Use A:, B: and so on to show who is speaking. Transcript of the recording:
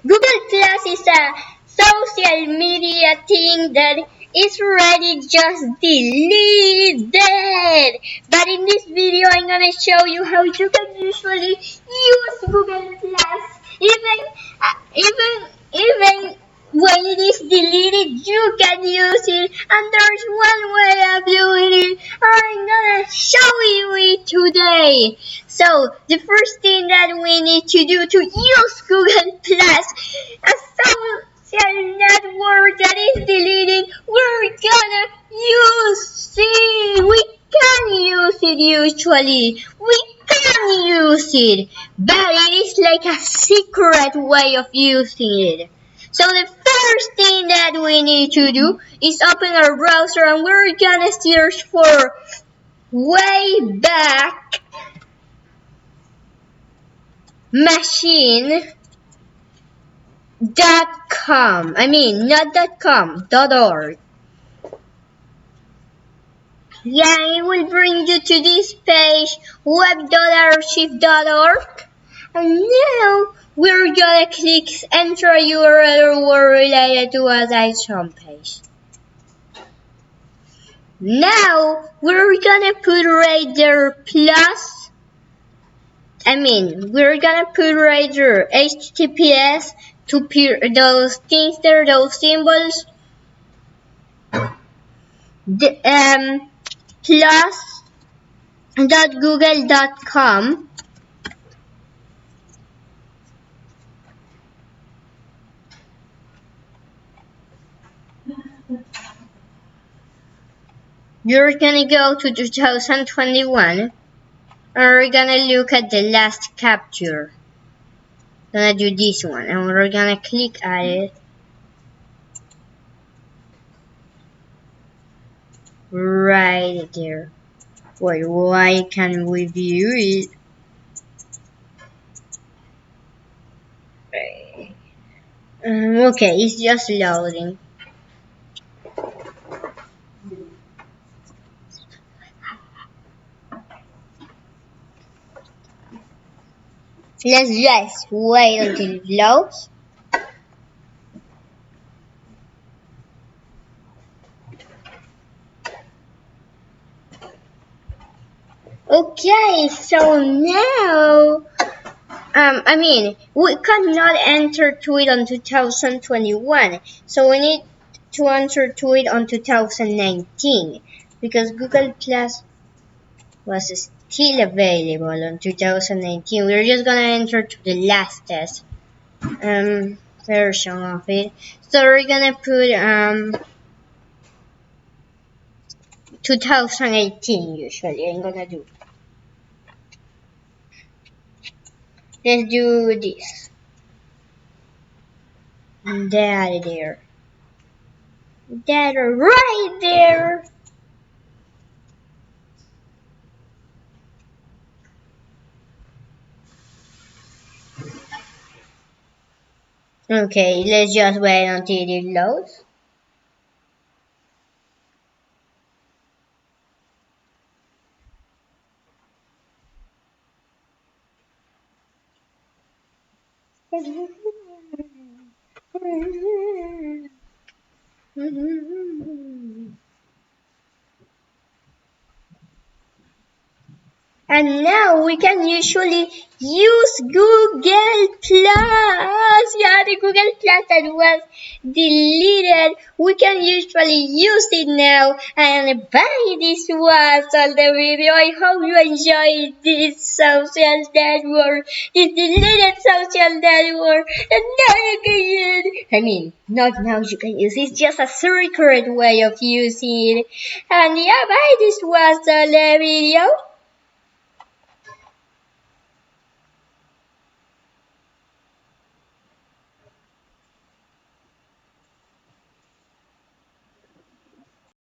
A: Google Plus is a social media thing that is already just deleted. But in this video, I'm gonna show you how you can usually use Google Plus, even when it is deleted, you can use it, and there's one way of doing it. I'm gonna show you it today. So the first thing that we need to do to use Google Plus, a social network that is deleted, we're gonna use it. We can use it usually. We can use it, but it is like a secret way of using it. So the first thing that we need to do is open our browser, and we're gonna search for Wayback Machine.com. I mean, not .com, .org. Yeah, it will bring you to this page, web.archive.org. And now we're gonna click enter a URL or word related to a site's homepage. Now we're gonna put right there plus. We're gonna put right there HTTPS to those things there, those symbols. Plus.google.com. You're gonna go to 2021, and we're gonna look at the last capture. Gonna do this one, and we're gonna click at it. Right there. Wait, why can't we view it? Okay, it's just loading. Let's just wait until it loads. Okay, so now, we cannot enter to it on 2021, so we need to enter to it on 2019, because Google Plus was still available on 2019. We're just gonna enter to the latest version of it. So we're gonna put 2018 usually. I'm gonna do. Let's do this. There. That right there. Okay, let's just wait until it loads. And now we can usually use Google Plus. Yeah, the Google Plus that was deleted. We can usually use it now. And bye, this was all the video. I hope you enjoyed this social network, this deleted social network. And now you can use, not now you can use it. It's just a secret way of using it. And yeah, bye, this was all the video.